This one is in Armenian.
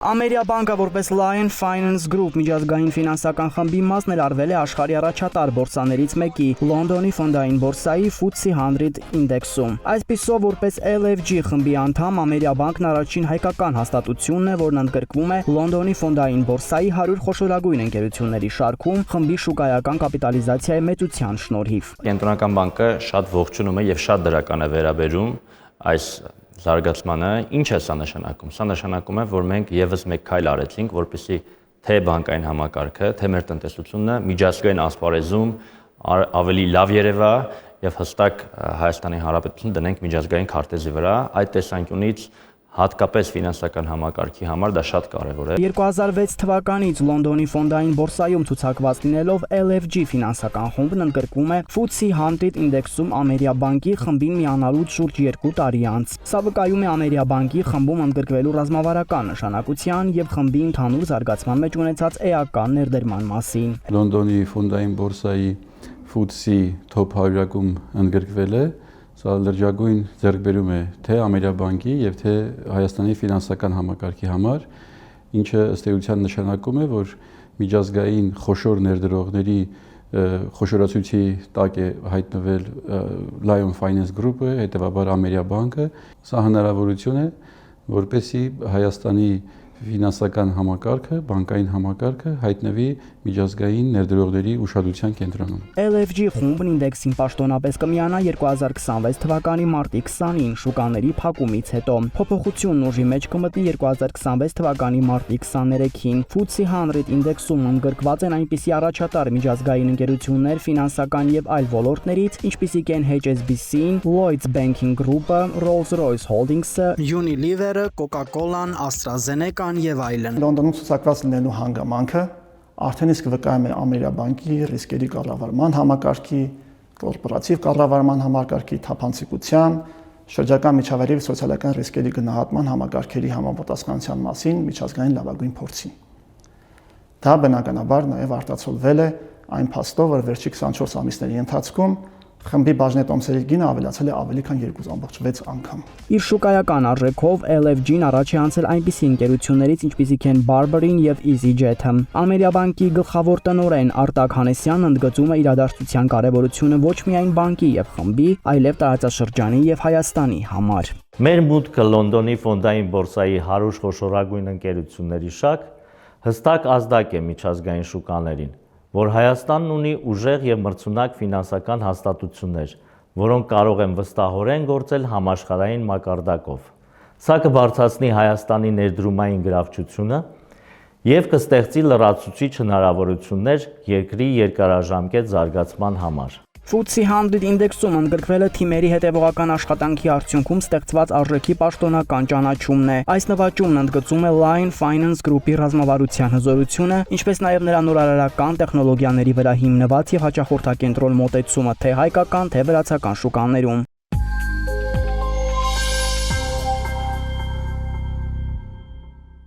Ամերիաբանկը որպես Lion Finance Group միջազգային ֆինանսական խմբի մասն էլ արվել է աշխարհի առաջատար բորսաներից մեկի Լոնդոնի ֆոնդային բորսայի FTSE 100 ինդեքսում։ Այսպիսով, որպես LFG խմբի անդամ, Ամերիաբանկն առաջին հայկական հաստատությունն է, որն ընդգրկվում է Լոնդոնի ֆոնդային բորսայի 100 խոշորագույն ընկերությունների շարքում խմբի շուկայական կապիտալիզացիայի մեծության շնորհիվ։ Կենտրոնական բանկը շատ ողջունում է եւ շատ դրական է վերաբերում այս զարգացմանը։ Ինչ է սա նշանակում։ Սա նշանակում է, որ մենք եւս մեկ քայլ արեցինք, որպեսզի թե բանկային համակարգը, թե մեր տնտեսությունը միջազգային ասպարեզում ավելի լավ երևա եւ հստակ Հայաստանի Հանրապետություն դնենք միջազգային քարտեզի վրա։ Այդ տեսանկյունից հատկապես ֆինանսական համակարգի համար դա շատ կարևոր է։ 2006 թվականից Լոնդոնի ֆոնդային բորսայում ցուցակված լինելով LFG ֆինանսական խումբն ընդգրկվում է FTSE 100 ինդեքսում Ամերիաբանկի խմբին միանալուց շուրջ 2 տարի անց։ Սա վկայում է Ամերիաբանկի խմբում ընդգրկվելու ռազմավարական նշանակության եւ խմբի ընդհանուր զարգացման մեջ ունեցած էական ներդրման մասին։ Լոնդոնի ֆոնդային բորսայի FTSE Top 100-ում ընդգրկվել է։ Սա լրջագույն ձեռքբերում է թե Ամերիաբանկի եւ թե Հայաստանի ֆինանսական համակարգի համար, ինչը ըստ էության նշանակում է, որ միջազգային խոշոր ներդրողների խոշորացույցի տակ է հայտնվել Lion Finance Group-ը, հետեւաբար Ամերիաբանկը։ Սա հնարավորություն է, որպեսզի Հայաստանի ֆինանսական համակարգը, բանկային համակարգը հայտնվի միջազգային ներդրողների ուշադրության կենտրոնում։ LFG խումբն ինդեքսին պաշտոնապես կմիանա 2026 թվականի մարտի 20-ին շուկաների փակումից հետո։ Փոփոխությունն ուժի մեջ կմտնի 2026 թվականի մարտի 23-ին։ FTSE 100 ինդեքսում ընդգրկված են այնպիսի առաջատար միջազգային ընկերություններ ֆինանսական եւ այլ ոլորտներից, ինչպիսիք են HSBC-ն, Lloyds Banking Group-ը, Rolls-Royce Holdings-ը, Unilever-ը, Coca-Cola-ն, AstraZeneca եւ այլն։ Լոնդոնում ցուցակված լինելու հանգամանքը արդեն իսկ վկայում է Ամերիաբանկի ռիսկերի կառավարման համակարգի, կորպորատիվ կառավարման համակարգի թափանցիկության, շրջակա միջավայրի եւ սոցիալական ռիսկերի գնահատման համակարգերի համապատասխանության մասին միջազգային լավագույն փորձին։ Դա բնականաբար նաեւ արտացոլվել է այն փաստով, որ վերջի 24 ամիսների ընթացքում խմբի բաժնետոմսերի գինը ավելացել է ավելի քան 2.6 անգամ։ Իր շուկայական արժեքով LFG-ն առաջ է անցել այնպիսի ընկերություններից, ինչպիսիք են Barber-ին եւ EasyJet-ը։ Ամերիաբանկի գլխավոր տնօրեն Արտակ Հանեսյանն ընդգծում է իրադարձության կարևորությունը ոչ միայն բանկի եւ խմբի, այլև տարածաշրջանի եւ Հայաստանի համար։ Մեր մուտքը Լոնդոնի ֆոնդային բորսայի 100 խոշորագույն ընկերությունների շարք հստակ ազդակ է միջազգային շուկաներին, որ Հայաստանն ունի ուժեղ եւ մրցունակ ֆինանսական հաստատություններ, որոնք կարող են վստահորեն գործել համաշխարհային մակարդակով։ Սա կբարձրացնի Հայաստանի ներդրումային գրավչությունը եւ կստեղծի լրացուցիչ հնարավորություններ երկրի երկարաժամկետ զարգացման համար։ FTSE 100 ինդեքսում ընդգրկվել է թիմերի հետևողական աշխատանքի արդյունքում ստեղծված արժեքի պաշտոնական ճանաչումն է։ Այս նվաճումն ընդգծում է Lion Finance Group-ի ռազմավարության հզորությունը, ինչպես նաև նրա նորարարական տեխնոլոգիաների վրա հիմնված եւ հաճախորդակենտրոն մոտեցումը թե հայկական, թե վրացական շուկաներում։